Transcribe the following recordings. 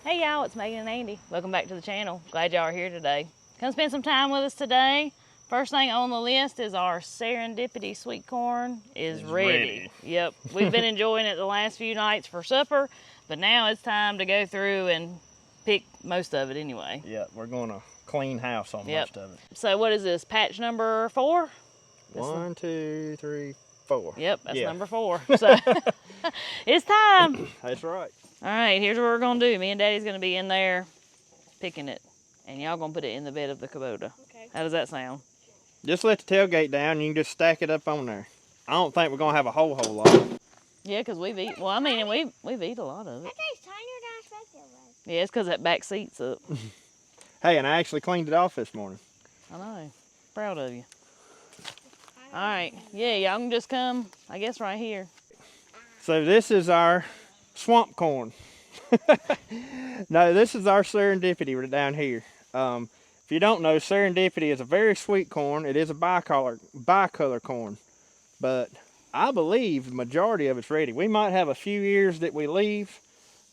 Hey y'all, it's Megan and Andy. Welcome back to the channel. Glad y'all are here today. Come spend some time with us today. First thing on the list is our Serendipity sweet corn is ready. Yep, we've been enjoying it the last few nights for supper, but now it's time to go through and pick most of it anyway. Yeah, we're going to clean house on most of it. So what is this, patch number 4? 1, 2, 3, 4. Yep, that's number 4. So it's time. That's right. All right, here's what we're gonna do. Me and Daddy's gonna be in there picking it, and y'all gonna put it in the bed of the Kubota. Okay. How does that sound? Just let the tailgate down and you can just stack it up on there. I don't think we're gonna have a whole lot. Yeah, because we've eaten, well, I mean, we've eaten a lot of it. That tastes tinier than I expected it was. Yeah, it's because that back seat's up. Hey, and I actually cleaned it off this morning. I know. Proud of you. All right. Yeah, y'all can just come, I guess, right here. So this is our swamp corn. No, this is our Serendipity right down here. If you don't know, Serendipity is a very sweet corn. It is a bicolor corn, but I believe the majority of it's ready. We might have a few years that we leave,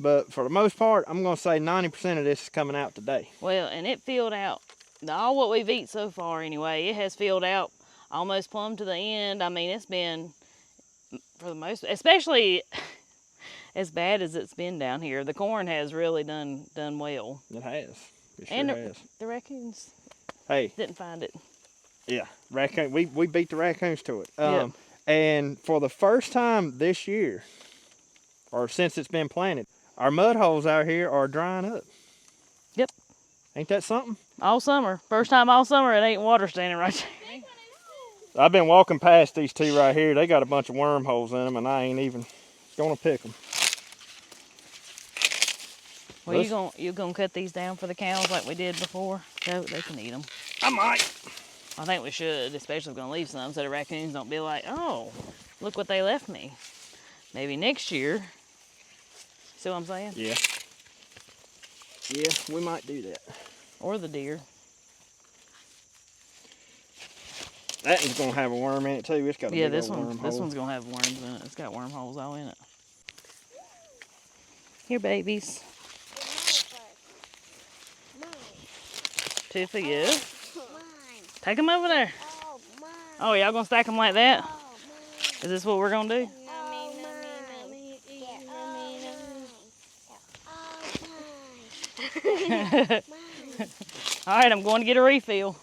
but for the most part, I'm going to say 90% of this is coming out today. Well, and it filled out. All what we've eaten so far anyway, it has filled out almost plumb to the end. I mean, it's been, for the most, especially as bad as it's been down here, the corn has really done well. It has. It sure and has. The raccoons didn't find it. Yeah, raccoon. We beat the raccoons to it. Yep. And for the first time this year, or since it's been planted, our mud holes out here are drying up. Yep. Ain't that something? All summer. First time all summer, it ain't water standing right there. I've been walking past these two right here. They got a bunch of wormholes in them, and I ain't even gonna pick them. Well, you gonna cut these down for the cows like we did before? So they can eat them. I might. I think we should, especially if we're gonna leave some so the raccoons don't be like, oh, look what they left me. Maybe next year. See what I'm saying? Yeah. Yeah, we might do that. Or the deer. That one's gonna have a worm in it too. It's got a big old wormhole. This one's gonna have worms in it. It's got wormholes all in it. Here, babies. Two for you. Mine. Take them over there. Oh, mine. Oh, y'all gonna stack them like that? Oh, mine. Is this what we're gonna do? All right, I'm going to get a refill.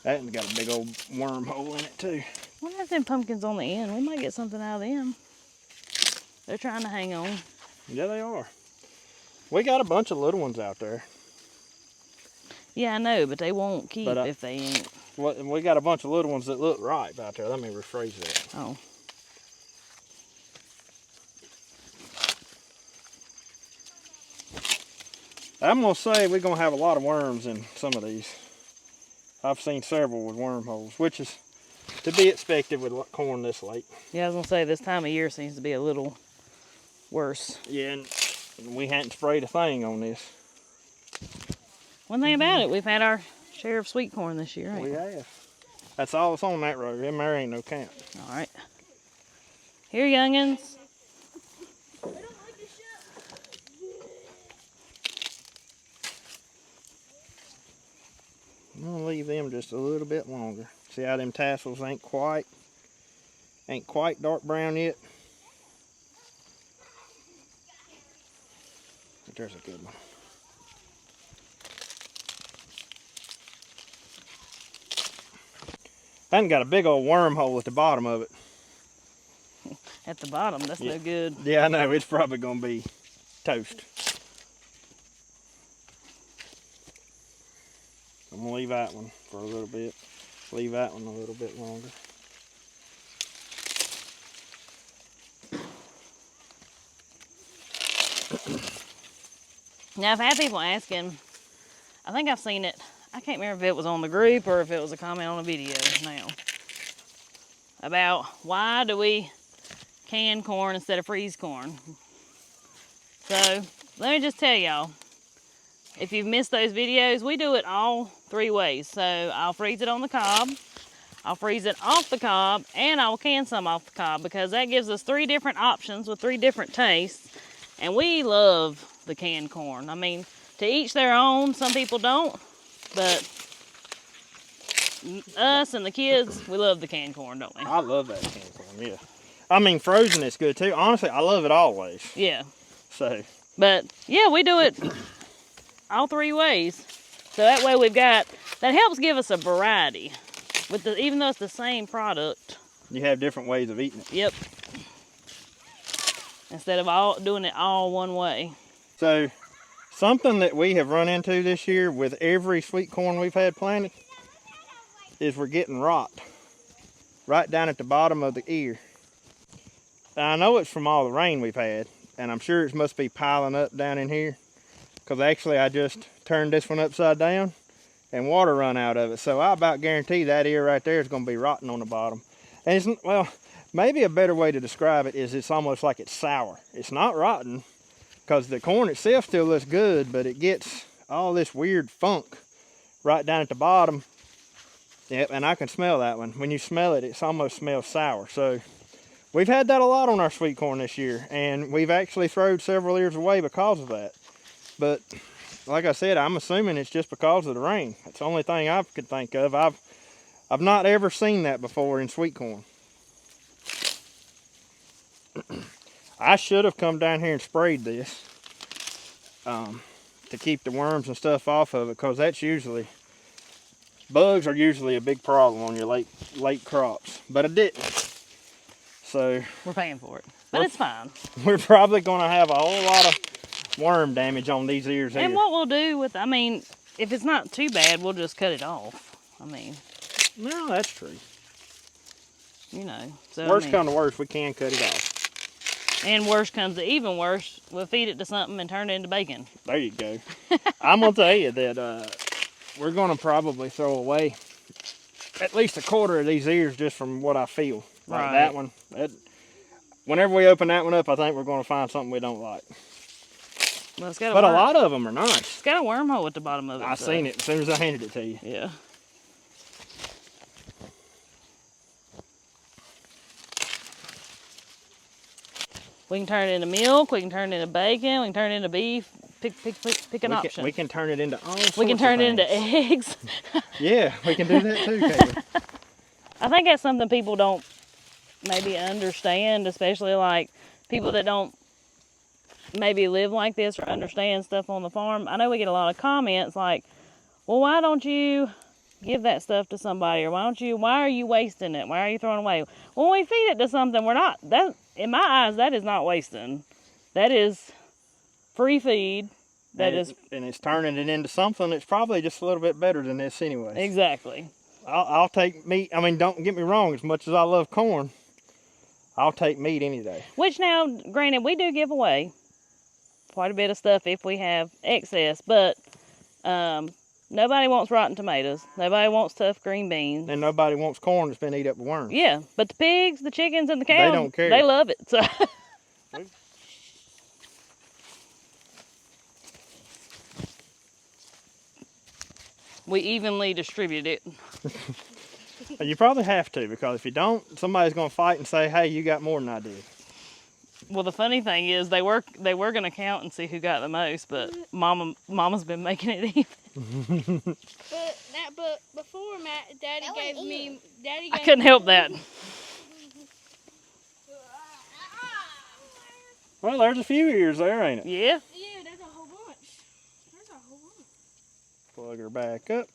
That one's got a big old wormhole in it too. What about them pumpkins on the end? We might get something out of them. They're trying to hang on. Yeah, they are. We got a bunch of little ones out there. Yeah, I know, but they won't keep if they ain't. We got a bunch of little ones that look ripe out there. Let me rephrase that. Oh. I'm going to say we're going to have a lot of worms in some of these. I've seen several with wormholes, which is to be expected with corn this late. Yeah, I was going to say this time of year seems to be a little worse. Yeah, and we hadn't sprayed a thing on this. One thing about it, we've had our share of sweet corn this year, ain't we? Have. That's all that's on that road. There ain't no count. All right. Here, youngins. I'm gonna leave them just a little bit longer. See how them tassels ain't quite dark brown yet. But there's a good one. I hadn't got a big old wormhole at the bottom of it. At the bottom, that's no good. Yeah, I know, it's probably gonna be toast. I'm gonna leave that one for a little bit. Leave that one a little bit longer. Now, I've had people asking, I think I've seen it, I can't remember if it was on the group or if it was a comment on a video now, about why do we can corn instead of freeze corn. So, let me just tell y'all, if you've missed those videos, we do it all 3 ways. So, I'll freeze it on the cob, I'll freeze it off the cob, and I'll can some off the cob because that gives us 3 different options with 3 different tastes. And we love the canned corn. I mean, to each their own. Some people don't, but us and the kids, we love the canned corn, don't we? I love that canned corn, yeah. I mean, frozen is good too. Honestly, I love it always. Yeah. So. But yeah, we do it all 3 ways. So that way that helps give us a variety. Even though it's the same product. You have different ways of eating it. Yep. Instead of doing it all one way. So, something that we have run into this year with every sweet corn we've had planted is we're getting rot right down at the bottom of the ear. And I know it's from all the rain we've had, and I'm sure it must be piling up down in here, because actually I just turned this one upside down and water run out of it. So I about guarantee that ear right there is going to be rotting on the bottom. And it's, well, maybe a better way to describe it is it's almost like it's sour. It's not rotten, because the corn itself still looks good, but it gets all this weird funk right down at the bottom. Yep, and I can smell that one. When you smell it, it almost smells sour. So we've had that a lot on our sweet corn this year, and we've actually thrown several ears away because of that. But like I said, I'm assuming it's just because of the rain. That's the only thing I could think of. I've not ever seen that before in sweet corn. I should have come down here and sprayed this to keep the worms and stuff off of it, because bugs are usually a big problem on your late crops. But I didn't. So we're paying for it, but it's fine. We're probably going to have a whole lot of worm damage on these ears here. And what we'll do I mean, if it's not too bad, we'll just cut it off. I mean. No, that's true. You know. So worst come to worst, we can cut it off. And worst comes to even worse, we'll feed it to something and turn it into bacon. There you go. I'm going to tell you that we're going to probably throw away at least a quarter of these ears just from what I feel. Like right. That one. Whenever we open that one up, I think we're going to find something we don't like. Well, it's got a lot of them are nice. It's got a wormhole at the bottom of it. I seen it as soon as I handed it to you. Yeah. We can turn it into milk. We can turn it into bacon. We can turn it into beef. Pick an option. We can turn it into all sorts of things. We can turn it into eggs. Yeah, we can do that too, Kayla. I think that's something people don't maybe understand, especially like people that don't maybe live like this or understand stuff on the farm. I know we get a lot of comments like, well, why don't you give that stuff to somebody? Or why are you wasting it? Why are you throwing it away? When we feed it to something, in my eyes, that is not wasting. That is free feed. And it's turning it into something that's probably just a little bit better than this anyway. Exactly. I'll take meat. I mean, don't get me wrong, as much as I love corn, I'll take meat any day. Which now, granted, we do give away quite a bit of stuff if we have excess, but nobody wants rotten tomatoes. Nobody wants tough green beans. And nobody wants corn that's been eaten up with worms. Yeah, but the pigs, the chickens, and the cows, they don't care. They love it. So. We evenly distribute it. You probably have to, because if you don't, somebody's going to fight and say, hey, you got more than I did. Well, the funny thing is they were going to count and see who got the most, but Mama's been making it even. But before Daddy gave me. I couldn't help that. Well, there's a few ears there, ain't it? Yeah. Yeah, there's a whole bunch. Plug her back up.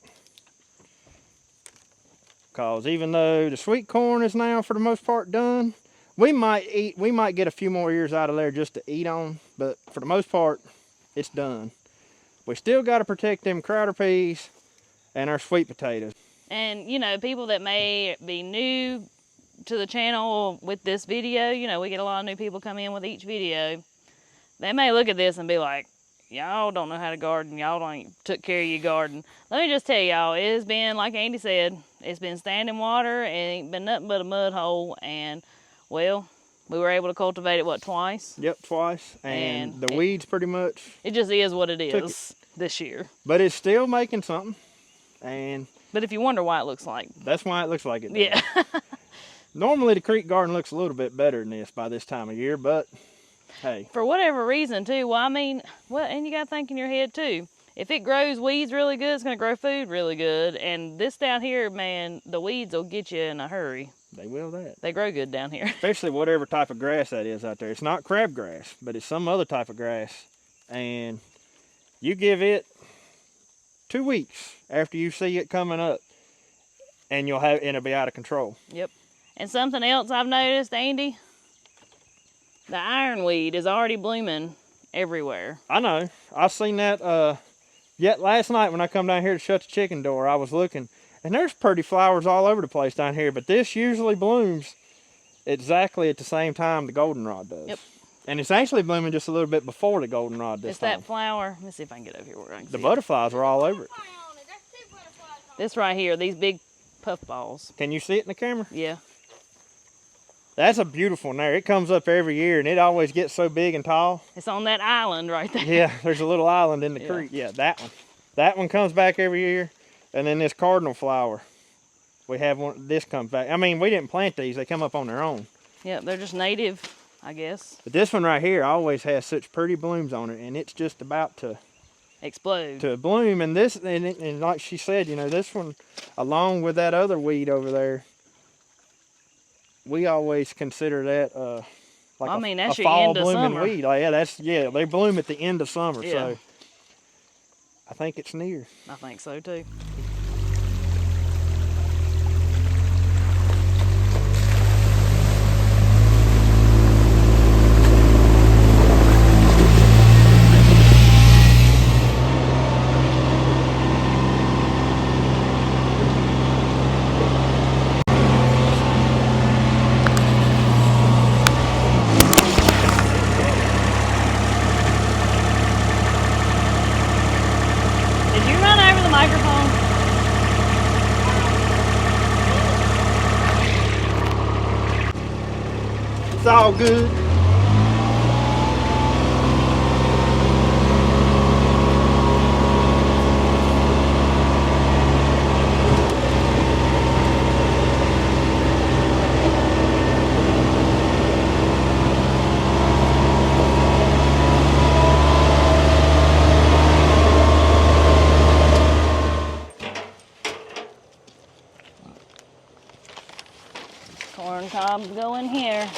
Because even though the sweet corn is now for the most part done, we might get a few more ears out of there just to eat on, but for the most part, it's done. We still got to protect them crowder peas and our sweet potatoes. And, you know, people that may be new to the channel with this video, you know, we get a lot of new people come in with each video. They may look at this and be like, y'all don't know how to garden. Y'all don't took care of your garden. Let me just tell y'all, it has been, like Andy said, it's been standing water and it ain't been nothing but a mud hole. And, well, we were able to cultivate it, what, twice? Yep, twice. And the weeds pretty much. It just is what it is this year. But it's still making something. And But if you wonder why it looks like. That's why it looks like it does. Yeah. Normally the creek garden looks a little bit better than this by this time of year, but hey. For whatever reason too, well I mean, well, and you gotta think in your head too. If it grows weeds really good, it's gonna grow food really good. And this down here, man, the weeds will get you in a hurry. They will that. They grow good down here. Especially whatever type of grass that is out there. It's not crabgrass, but it's some other type of grass. And you give it 2 weeks after you see it coming up, and it'll be out of control. Yep. And something else I've noticed, Andy, the ironweed is already blooming everywhere. I know. I seen that yet last night when I come down here to shut the chicken door. I was looking, and there's pretty flowers all over the place down here, but this usually blooms exactly at the same time the goldenrod does. Yep. And it's actually blooming just a little bit before the goldenrod this time. It's that flower. Let me see if I can get over here where I can see The butterflies are all over it. This right here, these big puffballs. Can you see it in the camera? Yeah. That's a beautiful one there. It comes up every year, and it always gets so big and tall. It's on that island right there. Yeah, there's a little island in the creek. Yeah, that one. That one comes back every year. And then this cardinal flower. We have one, this comes back. I mean, we didn't plant these. They come up on their own. Yeah, they're just native, I guess. But this one right here always has such pretty blooms on it, and it's just about to explode. To bloom. And this, and like she said, you know, this one, along with that other weed over there, we always consider that like I mean, a that's your fall end of blooming summer. weed. Like, yeah, they bloom at the end of summer. Yeah. So I think it's near. I think so too. Did you run over the microphone? It's all good. Corn cobs go in here.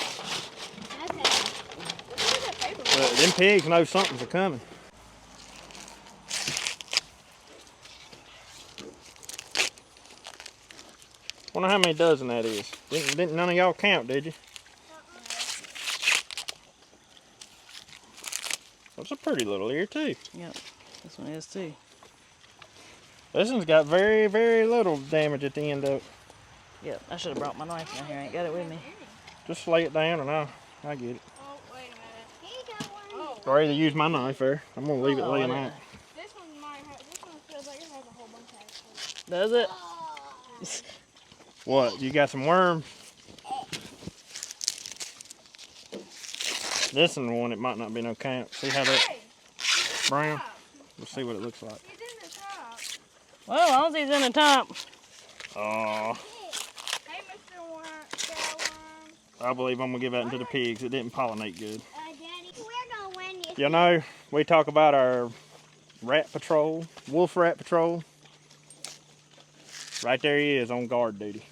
Them pigs know something's a coming. Wonder how many dozen that is. Didn't none of y'all count, did you? That's a pretty little ear too. Yep, this one is too. This one's got very, very little damage at the end of it. Yep, I should have brought my knife down here. I ain't got it with me. Just lay it down and I get it. Oh, wait a minute. Here you go, one. Or either use my knife there. I'm gonna leave it laying out. This one might have, this one feels like it has a whole bunch of it. Does it? What, you got some worms? This one, it might not be no count. See how that brown? We'll see what it looks like. He's in the top. Well, as long as he's in the top. Oh, Hey, Mr. Worm, Worm. I believe I'm gonna give that into the pigs. It didn't pollinate good. Daddy, we're gonna win this. You know, we talk about our rat patrol, wolf rat patrol. Right there he is on guard duty.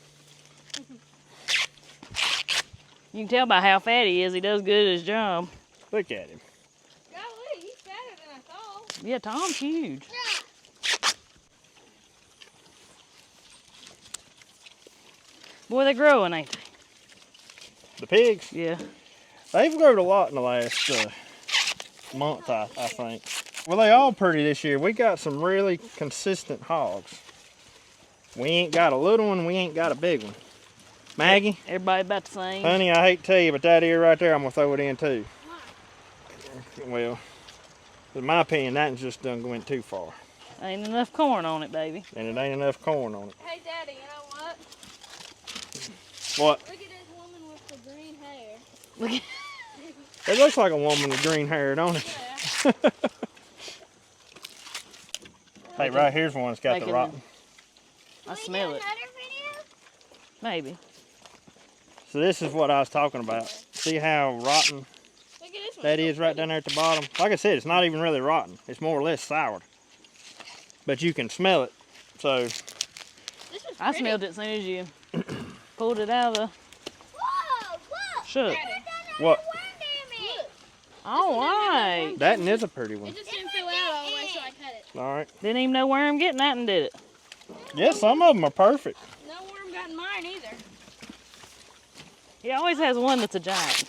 You can tell by how fat he is. He does good at his job. Look at him. Golly, he's fatter than I thought. Yeah, Tom's huge. Boy, they're growing, ain't they? The pigs, Yeah. they've grown a lot in the last month, I think. Well, they all pretty this year. We got some really consistent hogs. We ain't got a little one, we ain't got a big one. Maggie, Everybody about the same. honey, I hate to tell you, but that ear right there, I'm gonna throw it in too. Well, in my opinion, that one's just done went too far. Ain't enough corn on it, baby. And it ain't enough corn on it. Hey, Daddy, you know what? What? Look at this woman with the green hair. Look at It looks like a woman with green hair, don't it? Yeah. Hey, right here's one that's got the Making rotten. I smell it. Another video? Maybe. So this is what I was talking about. See how rotten Look at this one. that is right down there at the bottom? Like I said, it's not even really rotten. It's more or less soured. But you can smell it. So This one's I pretty. smelled it as soon as you pulled it out of the Whoa, look. shuck. what? Worm damage. All right. That one is a pretty one. It just didn't fill out all the way, so I cut it. All right. Didn't even know worm getting that and did it. Yeah, some of them are perfect. No worm got in mine either. He always has one that's a giant.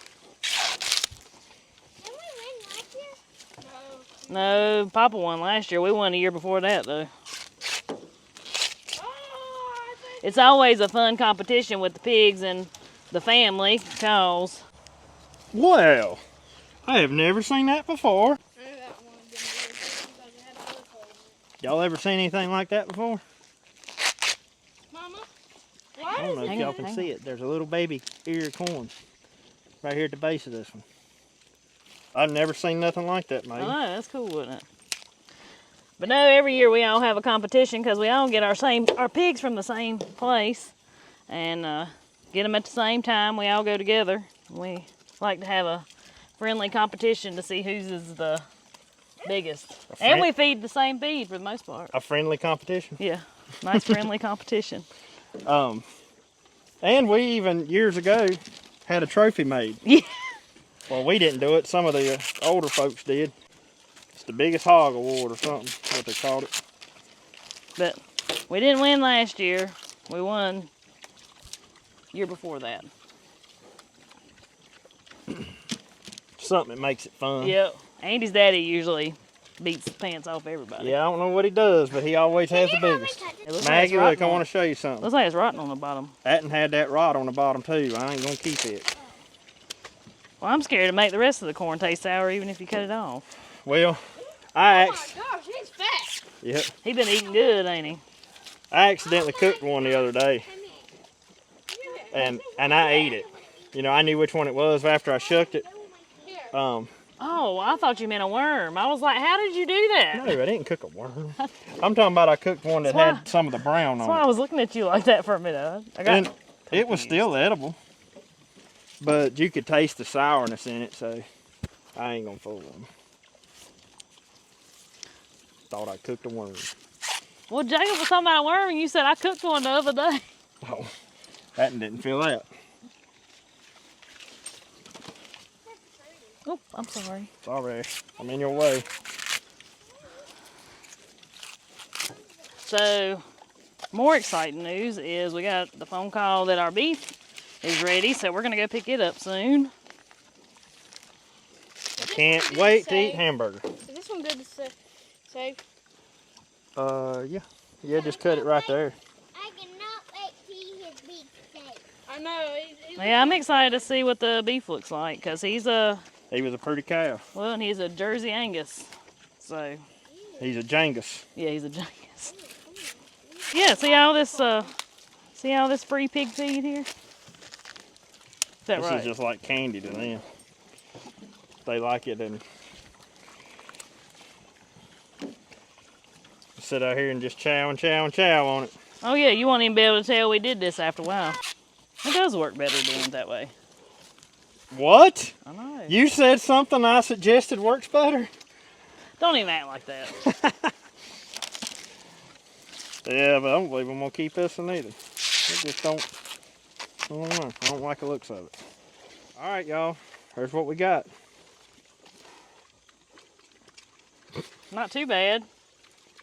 Didn't we win last year? No, Papa won last year. We won a year before that though. Oh, I think It's always a fun competition with the pigs and the family, cause Well, I have never seen that before. I knew that one didn't do it because it had a bullet hole in it. Y'all ever seen anything like that before? Mama, I why don't does know it if Hang y'all on, can hang see it. There's a little baby ear of corn right here at the base of this one. I've never seen nothing like that, I mate. know, that's cool, wouldn't it? But no, every year we all have a competition because we all get our pigs from the same place and get them at the same time. We all go together. We like to have a friendly competition to see whose is the biggest. And we feed the same feed for the most part. A friendly competition. Yeah, nice friendly competition. And we even years ago had a trophy made. Yeah. Well, we didn't do it. Some of the older folks did. It's the biggest hog award or something, what they called it. But we didn't win last year. We won year before that. Something that makes it fun. Yep. Andy's daddy usually beats the pants off everybody. Yeah, I don't know what he does, but he always has the biggest. It looks like Maggie, it's look, rotten I on- want to show you something. Looks like it's rotten on the bottom. That one had that rot on the bottom too. I ain't gonna keep it. Well, I'm scared to make the rest of the corn taste sour even if you cut it off. Well, I Oh my gosh, he's fat. yep, He been eating good, ain't he? I accidentally cooked one the other day, and I ate it. You know, I knew which one it was after I shucked it. Oh, I thought you meant a worm. I was like, how did you do that? No, I didn't cook a worm. I'm talking about I cooked one that That's why- had some of the brown That's why I on it. was looking at you like that for a minute. I got And it was still edible, but you could taste the sourness in it, so I ain't gonna fool them. Thought I cooked a worm. Well, Jacob was talking about a worm, and you said I cooked one the other day. Oh, that one didn't feel that. Oh, I'm sorry. Sorry, I'm in your way. So, more exciting news is we got the phone call that our beef is ready, so we're gonna go pick it up soon. I can't wait to eat hamburger. Is this one good to save? Yeah. Yeah, just cut it right there. I cannot wait to eat his beef steak. I know. Yeah, I'm excited to see what the beef looks like, because he's a, He was a pretty cow. well, and he's a Jersey Angus. So, He's a Jangus. yeah, he's a Angus. Yeah, see all this free pig feed here? Is that This right? is just like candy to them. They like it and sit out here and just chow and chow and chow on it. Oh yeah, you won't even be able to tell we did this after a while. It does work better doing it that way. What? I know. You said something I suggested works better? Don't even act like that. Yeah, but I don't believe I'm gonna keep this one either. I just don't, I don't know. I don't like the looks of it. All right, y'all. Here's what we got. Not too bad.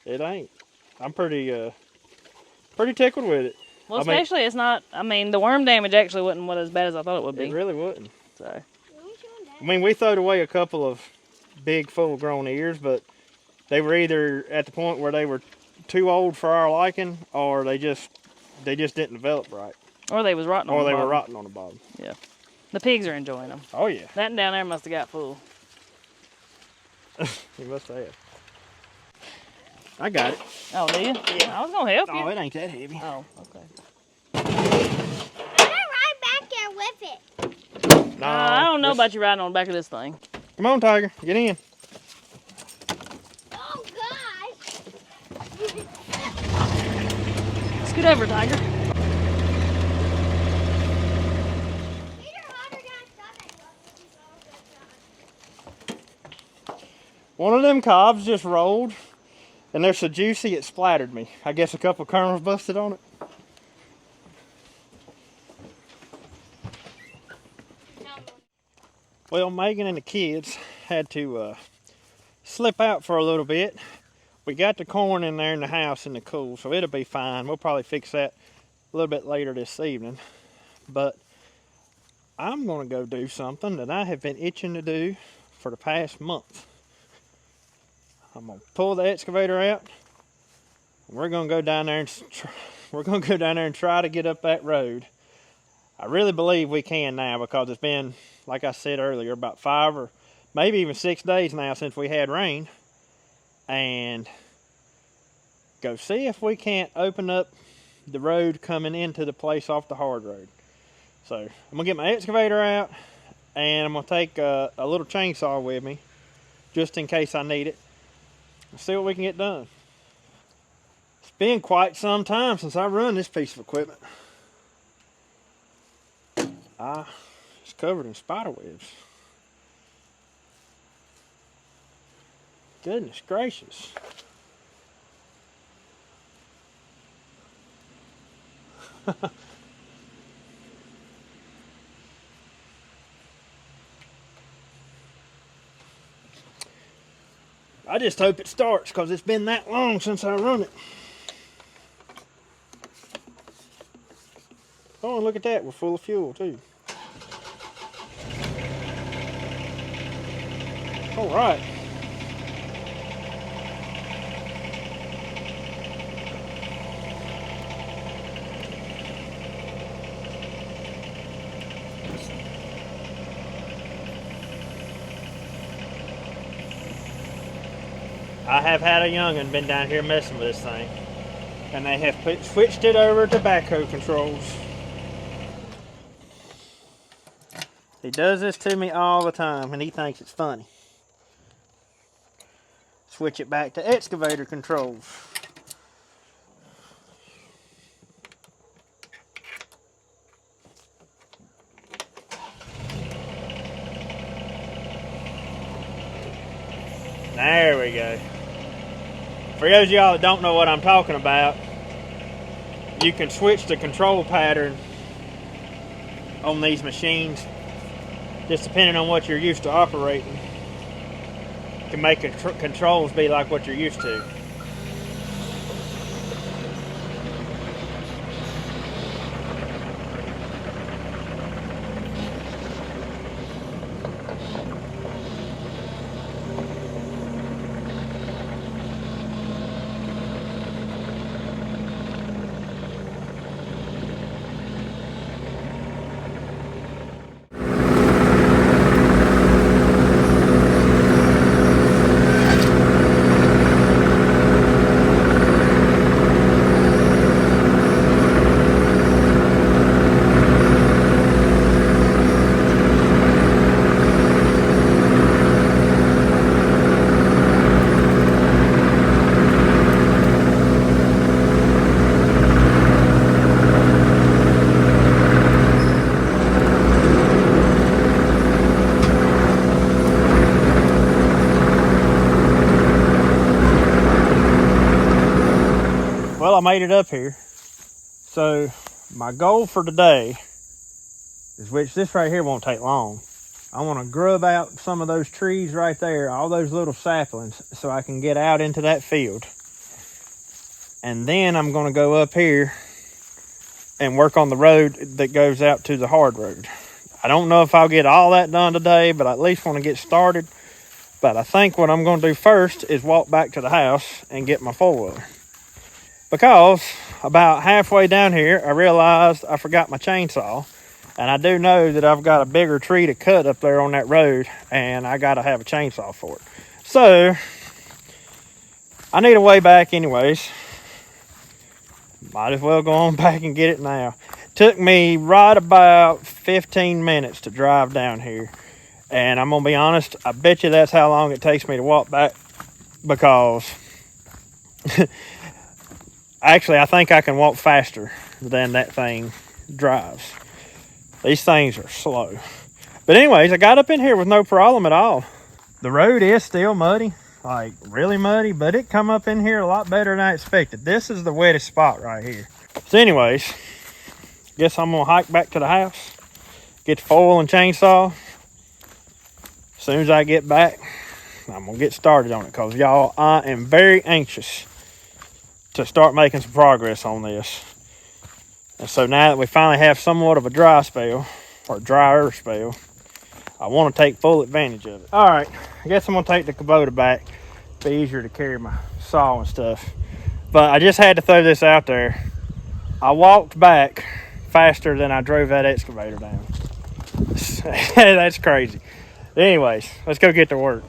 It ain't. I'm pretty tickled with it. Well, I mean- especially it's not, I mean, the worm damage actually wasn't as bad as I thought it would be. It really wouldn't. So, I mean, we throwed away a couple of big full-grown ears, but they were either at the point where they were too old for our liking, or they just didn't develop right, or they was rotten on or the they were bottom. rotten on the bottom. The pigs are enjoying them. Oh yeah, That one down there must have got full. you must have. I got it. Oh, do you? Yeah. I was going to help you. Oh, it ain't that heavy. Oh, okay. I'm right back there with it. No, I don't know this- about you riding on the back of this thing. Come on, Tiger, get in. Oh gosh. Scoot Scoot over, Tiger. One of them cobs just rolled, and they're so juicy it splattered me. I guess a couple kernels busted on it. Well, Megan and the kids had to slip out for a little bit. We got the corn in there in the house in the cool, so it'll be fine. We'll probably fix that a little bit later this evening. But I'm gonna go do something that I have been itching to do for the past month. I'm gonna pull the excavator out. We're gonna go down there and try to get up that road. I really believe we can now, because it's been, like I said earlier, about 5 or maybe even 6 days now since we had rain. And go see if we can't open up the road coming into the place off the hard road. So I'm gonna get my excavator out, and I'm gonna take a little chainsaw with me just in case I need it. Let's see what we can get done. It's been quite some time since I run this piece of equipment. It's covered in spider webs. Goodness gracious. I just hope it starts, because it's been that long since I run it. Oh, and look at that, we're full of fuel too. All right. I have had a young'un been down here messing with this thing, and they have switched it over to backhoe controls. He does this to me all the time, and he thinks it's funny. Switch it back to excavator controls. There we go. For those of y'all that don't know what I'm talking about, you can switch the control pattern on these machines just depending on what you're used to operating. You can make the controls be like what you're used to. Well, I made it up here. So my goal for today is, which this right here won't take long, I want to grub out some of those trees right there, all those little saplings, so I can get out into that field. And then I'm going to go up here and work on the road that goes out to the hard road. I don't know if I'll get all that done today, but I at least want to get started. But I think what I'm going to do first is walk back to the house and get my four-wheeler. Because about halfway down here, I realized I forgot my chainsaw. And I do know that I've got a bigger tree to cut up there on that road, and I got to have a chainsaw for it. So I need a way back anyways. Might as well go on back and get it now. Took me right about 15 minutes to drive down here. And I'm going to be honest, I bet you that's how long it takes me to walk back, because Actually, I think I can walk faster than that thing drives. These things are slow. But anyways, I got up in here with no problem at all. The road is still muddy, like really muddy, but it come up in here a lot better than I expected. This is the wettest spot right here. So anyways, guess I'm gonna hike back to the house, get the foil and chainsaw. As soon as I get back, I'm gonna get started on it, because y'all, I am very anxious to start making some progress on this. And so now that we finally have somewhat of a dry spell, or drier spell, I want to take full advantage of it. All right, I guess I'm gonna take the Kubota back. Be easier to carry my saw and stuff. But I just had to throw this out there. I walked back faster than I drove that excavator down. That's crazy. Anyways, let's go get to work.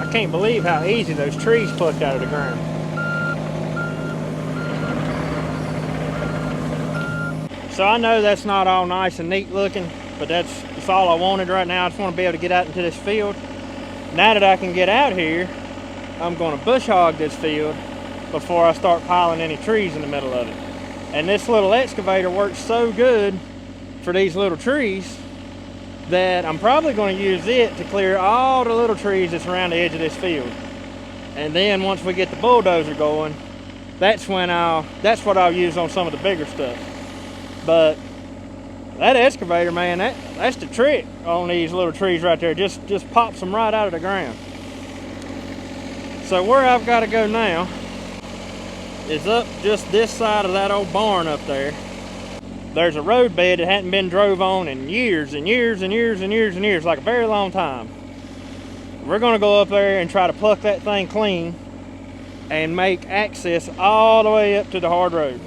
I can't believe how easy those trees plucked out of the ground. So I know that's not all nice and neat looking, but that's all I wanted right now. I just want to be able to get out into this field. Now that I can get out here, I'm going to bush hog this field before I start piling any trees in the middle of it. And this little excavator works so good for these little trees that I'm probably going to use it to clear all the little trees that's around the edge of this field. And then once we get the bulldozer going, that's what I'll use on some of the bigger stuff. But that excavator, man, that's the trick on these little trees right there. Just pops them right out of the ground. So where I've got to go now is up just this side of that old barn up there. There's a road bed that hadn't been drove on in years and years and years and years and years, like a very long time. We're gonna go up there and try to pluck that thing clean and make access all the way up to the hard road.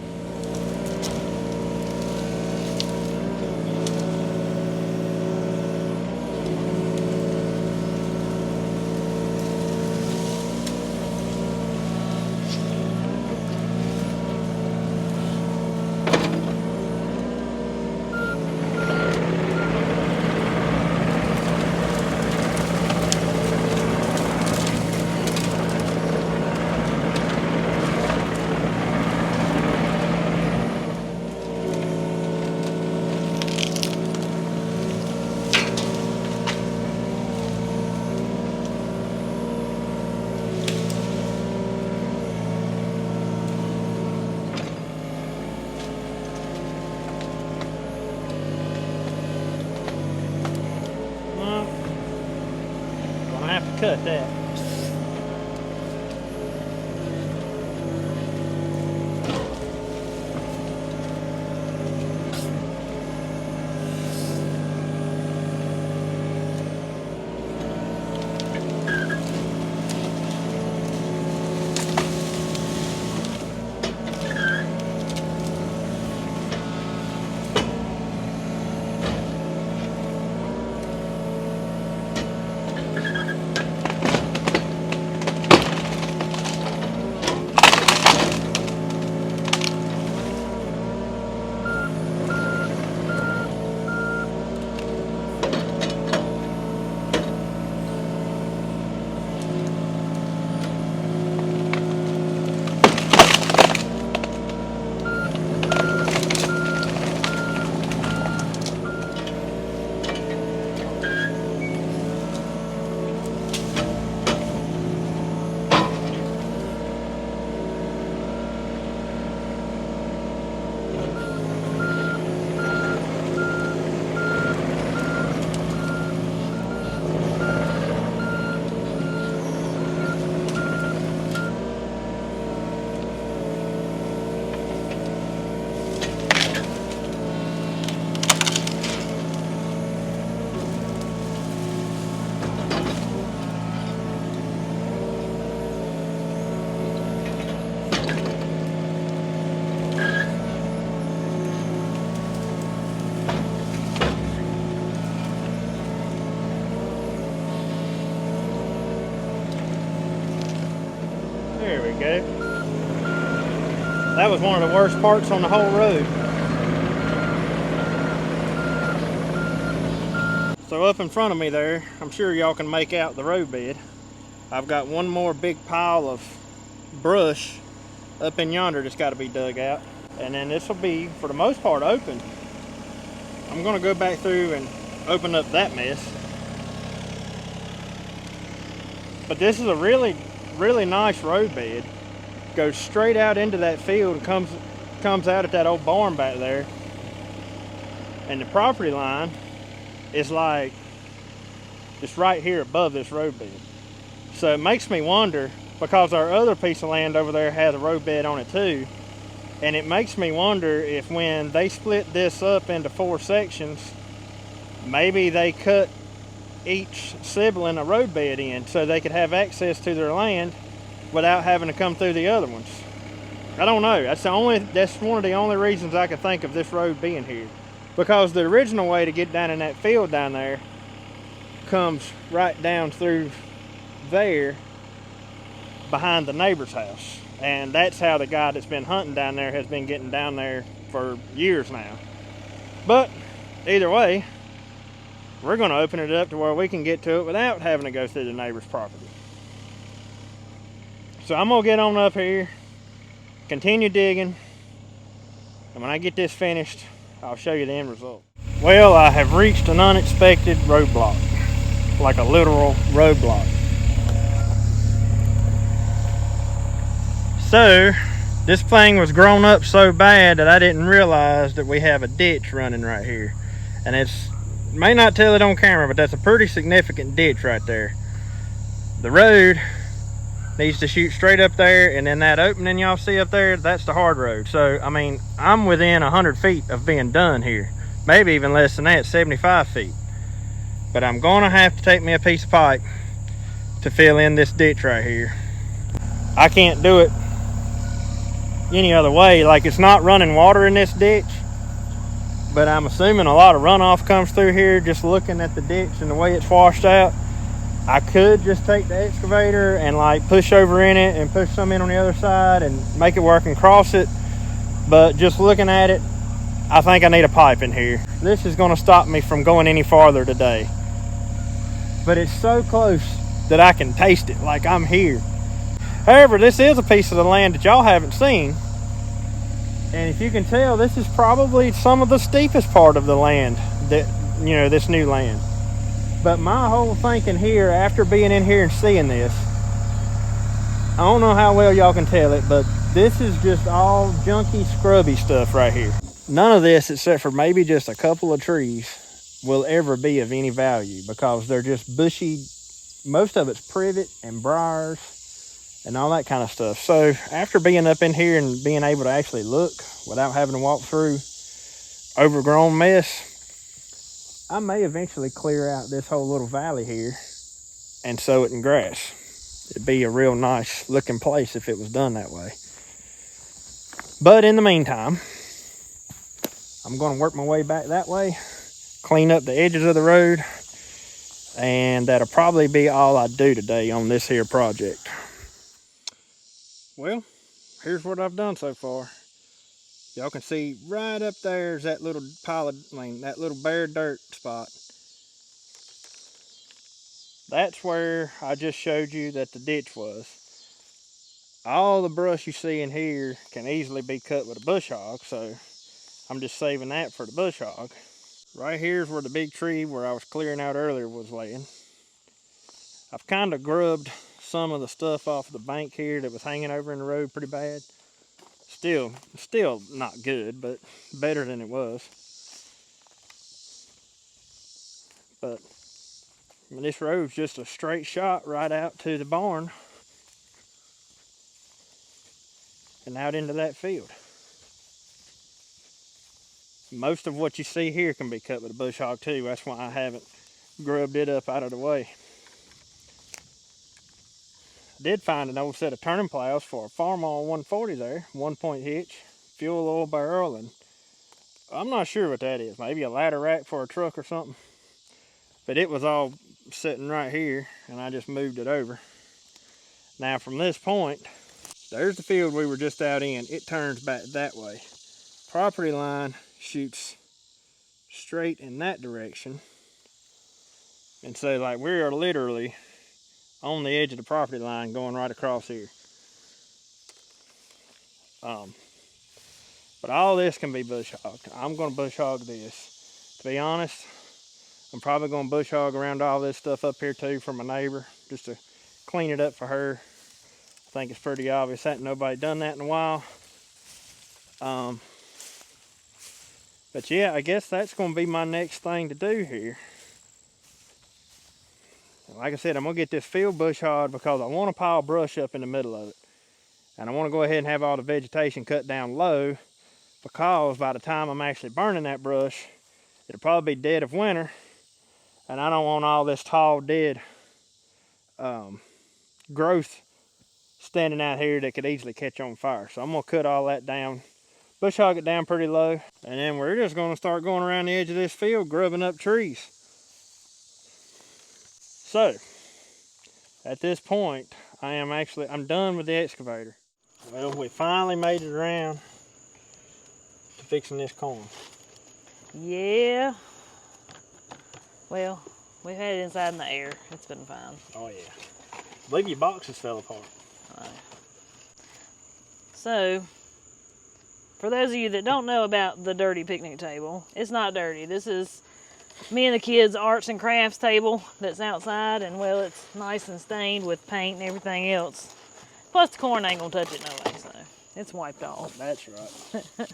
Cut that. There we go. That was one of the worst parts on the whole road. So up in front of me there, I'm sure y'all can make out the road bed. I've got one more big pile of brush up in yonder that's got to be dug out. And then this will be, for the most part, open. I'm going to go back through and open up that mess. But this is a really, really nice road bed. Goes straight out into that field and comes out at that old barn back there. And the property line is like just right here above this road bed. So it makes me wonder, because our other piece of land over there has a road bed on it too, and it makes me wonder if when they split this up into 4 sections, maybe they cut each sibling a road bed in so they could have access to their land without having to come through the other ones. I don't know. That's one of the only reasons I could think of this road being here. Because the original way to get down in that field down there comes right down through there behind the neighbor's house. And that's how the guy that's been hunting down there has been getting down there for years now. But either way, we're going to open it up to where we can get to it without having to go through the neighbor's property. So I'm going to get on up here, continue digging, and when I get this finished, I'll show you the end result. Well, I have reached an unexpected roadblock, like a literal roadblock. So, this thing was grown up so bad that I didn't realize that we have a ditch running right here. And may not tell it on camera, but that's a pretty significant ditch right there. The road needs to shoot straight up there, and then that opening y'all see up there, that's the hard road. So, I mean, I'm within 100 feet of being done here. Maybe even less than that, 75 feet. But I'm gonna have to take me a piece of pipe to fill in this ditch right here. I can't do it any other way. Like, it's not running water in this ditch, but I'm assuming a lot of runoff comes through here just looking at the ditch and the way it's washed out. I could just take the excavator and like push over in it and push some in on the other side and make it work and cross it. But just looking at it, I think I need a pipe in here. This is gonna stop me from going any farther today. But it's so close that I can taste it, like I'm here. However, this is a piece of the land that y'all haven't seen. And if you can tell, this is probably some of the steepest part of the land that, you know, this new land. But my whole thinking here, after being in here and seeing this, I don't know how well y'all can tell it, but this is just all junky, scrubby stuff right here. None of this, except for maybe just a couple of trees, will ever be of any value because they're just bushy. Most of it's privet and briars and all that kind of stuff. So after being up in here and being able to actually look without having to walk through overgrown mess, I may eventually clear out this whole little valley here and sow it in grass. It'd be a real nice looking place if it was done that way. But in the meantime, I'm going to work my way back that way, clean up the edges of the road, and that'll probably be all I do today on this here project. Well, here's what I've done so far. Y'all can see right up there is that little pile of, that little bare dirt spot. That's where I just showed you that the ditch was. All the brush you see in here can easily be cut with a bush hog, so I'm just saving that for the bush hog. Right here's where the big tree where I was clearing out earlier was laying. I've kind of grubbed some of the stuff off the bank here that was hanging over in the road pretty bad. Still not good, but better than it was. But this road's just a straight shot right out to the barn and out into that field. Most of what you see here can be cut with a bush hog too. That's why I haven't grubbed it up out of the way. I did find an old set of turning plows for a Farmall 140 there, 1-point hitch, fuel oil barrel, and I'm not sure what that is. Maybe a ladder rack for a truck or something. But it was all sitting right here and I just moved it over. Now from this point, There's the field we were just out in. It turns back that way. Property line shoots straight in that direction. And so like we are literally on the edge of the property line going right across here. But all this can be bush hogged. I'm gonna bush hog this. To be honest, I'm probably gonna bush hog around all this stuff up here too for my neighbor, just to clean it up for her. I think it's pretty obvious. Ain't nobody done that in a while. But yeah, I guess that's gonna be my next thing to do here. Like I said, I'm gonna get this field bush hogged because I want to pile brush up in the middle of it. And I want to go ahead and have all the vegetation cut down low, because by the time I'm actually burning that brush, it'll probably be dead of winter. And I don't want all this tall, dead growth standing out here that could easily catch on fire. So I'm gonna cut all that down, bush hog it down pretty low, and then we're just gonna start going around the edge of this field grubbing up trees. So at this point, I'm done with the excavator. Well, we finally made it around to fixing this corn. Yeah. Well, we've had it inside in the air. It's been fine. Oh yeah. I believe your boxes fell apart. So, for those of you that don't know about the dirty picnic table, it's not dirty. This is me and the kids' arts and crafts table that's outside, and well, it's nice and stained with paint and everything else. Plus the corn ain't gonna touch it no way, so it's wiped off. That's right.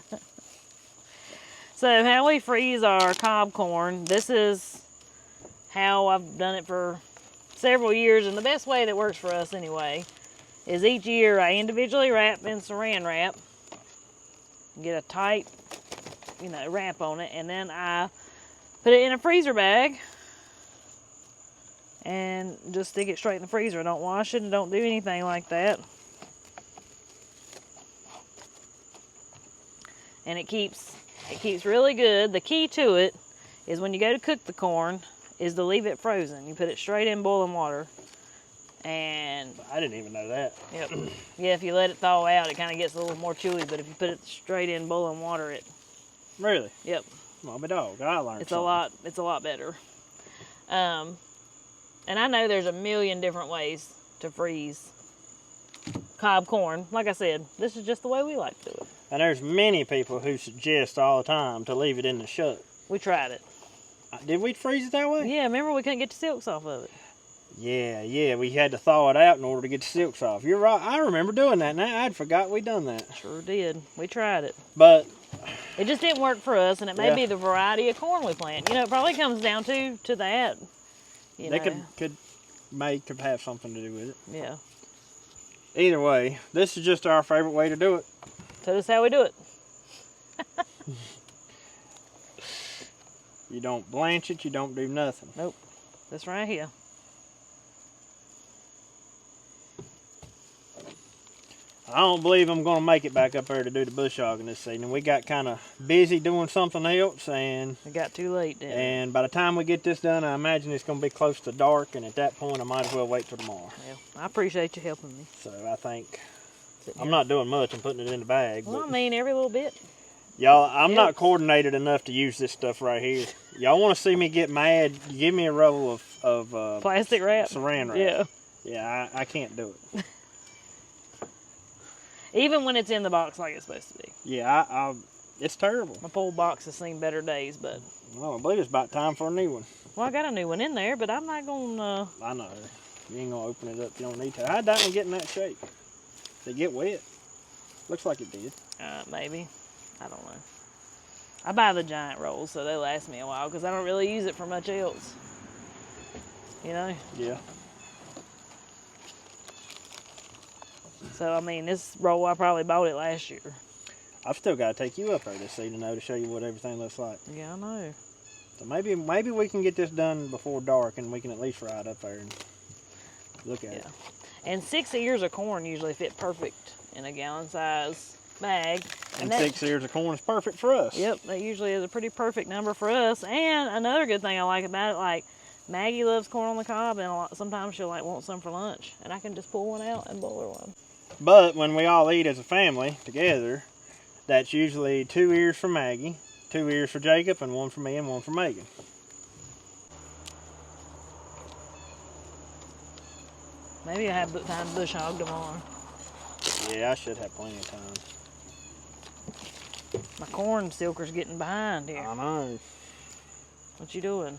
So how we freeze our cob corn, this is how I've done it for several years, and the best way that works for us anyway is each year I individually wrap in saran wrap, get a tight, wrap on it, and then I put it in a freezer bag and just stick it straight in the freezer. I don't wash it and don't do anything like that. And it keeps really good. The key to it is when you go to cook the corn is to leave it frozen. You put it straight in boiling water. And I didn't even know that. Yep. Yeah, if you let it thaw out, it kind of gets a little more chewy, but if you put it straight in boiling water, it... Really? Yep. Well, my dog, I learned it's something. It's a lot better. And I know there's a million different ways to freeze cob corn. Like I said, this is just the way we like to do it. And there's many people who suggest all the time to leave it in the shuck. We tried it. Did we freeze it that way? Yeah, remember we couldn't get the silks off of it. Yeah, we had to thaw it out in order to get the silks off. You're right, I remember doing that, and I'd forgot we'd done that. Sure did. We tried it. But it just didn't work for us, and it may be the variety of corn we plant. It probably comes down to that. They could have something to do with it. Yeah. Either way, this is just our favorite way to do it. So that's how we do it. You don't blanch it, you don't do nothing. Nope. This right here. I don't believe I'm going to make it back up there to do the bush hogging this season. We got kind of busy doing something else, and it got too late, didn't it? And by the time we get this done, I imagine it's going to be close to dark, and at that point, I might as well wait till tomorrow. Yeah, I appreciate you helping me. So I think I'm not doing much. I'm putting it in the bag. Well, I mean, every little bit. Y'all, I'm not coordinated enough to use this stuff right here. Y'all want to see me get mad? Give me a roll of plastic wrap, saran wrap. Yeah. Yeah, I can't do it. Even when it's in the box like it's supposed to be. Yeah, it's terrible. My pole box has seen better days, but... Well, I believe it's about time for a new one. Well, I got a new one in there, but I'm not going to... I know. You ain't going to open it up if you don't need to. How'd that one get in that shape? Did it get wet? Looks like it did. Maybe. I don't know. I buy the giant rolls, so they last me a while, because I don't really use it for much else. Yeah. So, I mean, this roll, I probably bought it last year. I've still got to take you up there this season, though, to show you what everything looks like. Yeah, I know. So maybe we can get this done before dark, and we can at least ride up there and look at it. And 6 ears of corn usually fit perfect in a gallon-size bag. And 6 ears of corn is perfect for us. Yep, that usually is a pretty perfect number for us. And another good thing I like about it, like, Maggie loves corn on the cob, and sometimes she'll want some for lunch, and I can just pull one out and boil her one. But when we all eat as a family together, that's usually 2 ears for Maggie, 2 ears for Jacob, and 1 for me and 1 for Megan. Maybe I have time to bush hog tomorrow. Yeah, I should have plenty of time. My corn silker's getting behind here. I know. What you doing?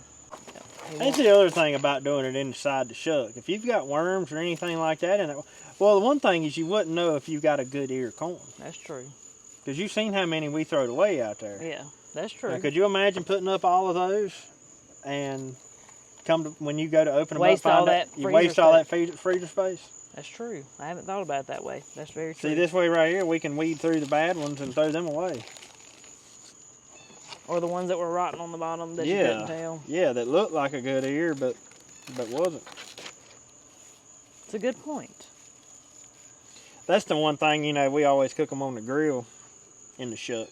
That's the other thing about doing it inside the shuck. If you've got worms or anything like that in it, well, the one thing is you wouldn't know if you've got a good ear of corn. That's true. Because you've seen how many we throwed away out there. Yeah, that's true. Now, could you imagine putting up all of those and when you go to open them Waste up, all that you freezer waste all that space. freezer space? That's true. I haven't thought about it that way. That's very true. See, this way right here, we can weed through the bad ones and throw them away. Or the ones that were rotting on the bottom that you couldn't tell. Yeah, that looked like a good ear, but wasn't. It's a good point. That's the one thing, you know, we always cook them on the grill in the shuck.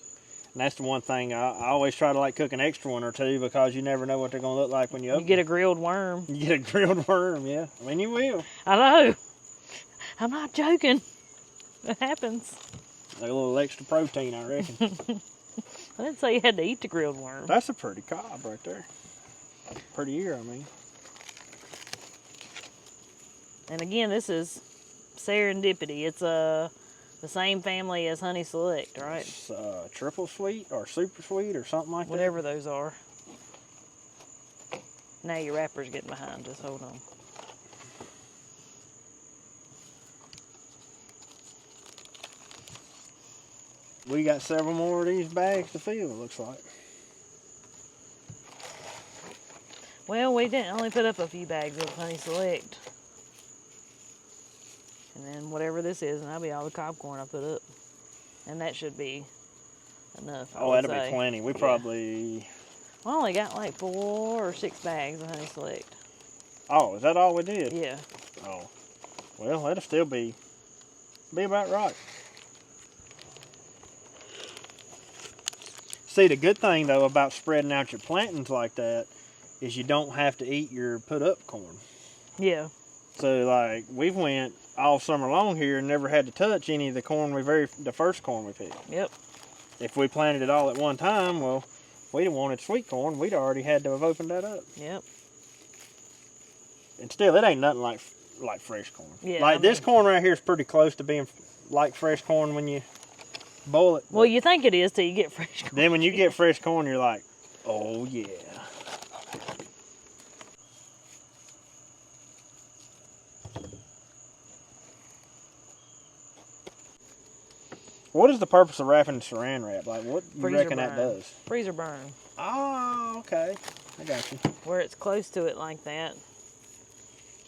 And that's the one thing, I always try to like cook an extra one or two because you never know what they're going to look like when you open them. You get a grilled worm. You get a grilled worm, yeah. I mean, you will. I know. I'm not joking. It happens. Like a little extra protein, I reckon. I didn't say you had to eat the grilled worm. That's a pretty cob right there. Pretty ear, I mean. And again, this is Serendipity. It's the same family as Honey Select, right? It's triple sweet or super sweet or something like Whatever those are. Now your wrapper's getting behind. Just hold on. We got several more of these bags to fill, it looks like. Well, we didn't only put up a few bags of Honey Select. And then whatever this is, and that'll be all the cob corn I put up. And that should be enough. Oh, that'll be plenty. We probably... I only got like 4 or 6 bags of Honey Select. Oh, is that all we did? Yeah. Oh. Well, that'll still be about right. See, the good thing, though, about spreading out your plantings like that is you don't have to eat your put-up corn. Yeah. So, like, we've went all summer long here and never had to touch any of the corn the first corn we picked. Yep. If we planted it all at one time, well, if we'd have wanted sweet corn, we'd already had to have opened that up. Yep. And still, it ain't nothing like fresh corn. Yeah, like, this corn right here is pretty close to being like fresh corn when you boil it. Well, you think it is till you get fresh corn. Then when you get fresh corn, you're like, oh, yeah. What is the purpose of wrapping saran wrap? Like, what do you reckon that does? Freezer burn. Oh, okay. I got you. Where it's close to it like that.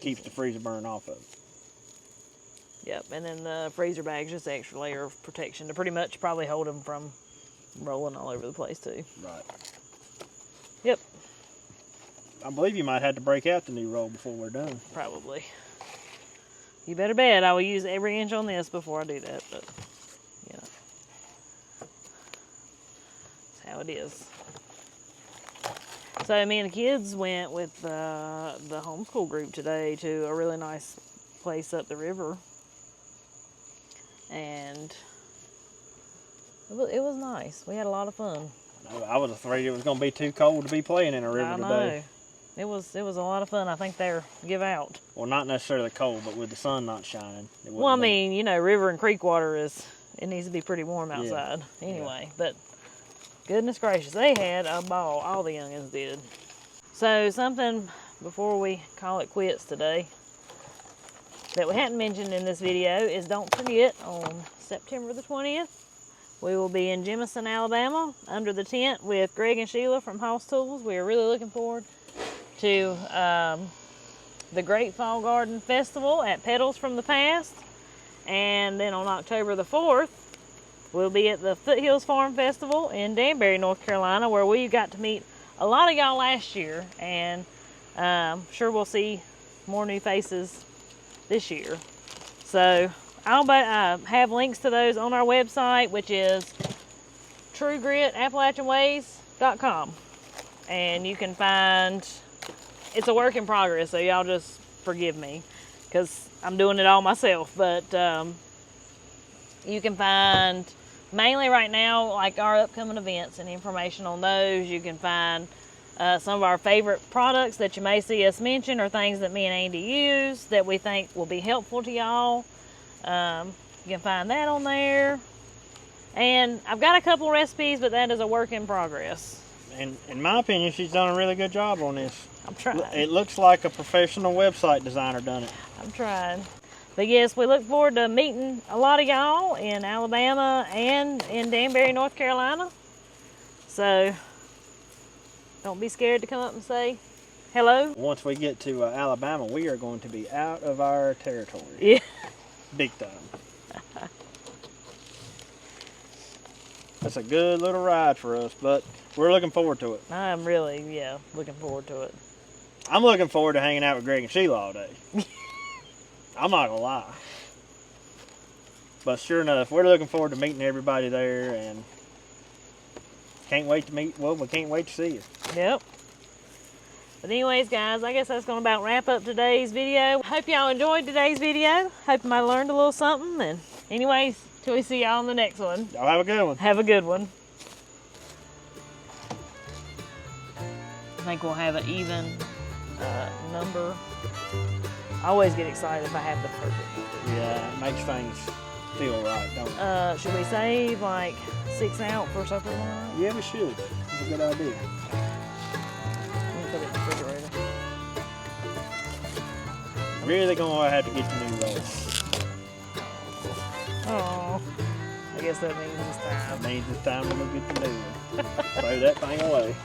Keeps the freezer burn off of it. Yep, and then the freezer bag's just an extra layer of protection to pretty much probably hold them from rolling all over the place too. Right. Yep. I believe you might have to break out the new roll before we're done. Probably. You better bet I will use every inch on this before I do that, but you know. That's how it is. So me and the kids went with the homeschool group today to a really nice place up the river. And it was nice. We had a lot of fun. I was afraid it was going to be too cold to be playing in a river today. It was a lot of fun. I think they're give out. Well, not necessarily cold, but with the sun not shining. Well, I mean, you know, river and creek water it needs to be pretty warm outside anyway. Yeah. But goodness gracious, they had a ball. All the youngins did. So something before we call it quits today that we hadn't mentioned in this video is don't forget on September the 20th, we will be in Jemison, Alabama under the tent with Greg and Sheila from House Tools. We are really looking forward to the Great Fall Garden Festival at Petals from the Past. And then on October the 4th, we'll be at the Foothills Farm Festival in Danbury, North Carolina, where we got to meet a lot of y'all last year. And sure we'll see more new faces this year. So I'll have links to those on our website, which is truegritappalachianways.com. And you can find, it's a work in progress, so y'all just forgive me because I'm doing it all myself. But You can find, mainly right now, like our upcoming events and information on those. You can find some of our favorite products that you may see us mention, or things that me and Andy use that we think will be helpful to y'all. You can find that on there. And I've got a couple recipes, but that is a work in progress. And in my opinion, she's done a really good job on this. I'm trying. It looks like a professional website designer done it. I'm trying. But yes, we look forward to meeting a lot of y'all in Alabama and in Danbury, North Carolina. So don't be scared to come up and say hello. Once we get to Alabama, we are going to be out of our territory. Yeah. Big time. That's a good little ride for us, but we're looking forward to it. I'm really, looking forward to it. I'm looking forward to hanging out with Greg and Sheila all day. I'm not gonna lie. But sure enough, we're looking forward to meeting everybody there, and can't wait to meet, well, we can't wait to see you. Yep. But anyways, guys, I guess that's going to about wrap up today's video. Hope y'all enjoyed today's video. Hope you might have learned a little something. And anyways, till we see y'all on the next one. Y'all have a good one. Have a good one. I think we'll have an even number. I always get excited if I have the perfect number. Yeah, it makes things feel right, don't it? Should we save like 6 out for something like that? Yeah, we should. It's a good idea. I'm gonna put it in the refrigerator. Really gonna have to get the new rolls. Oh, I guess that means it's time. That means it's time to go get the new one. Throw that thing away.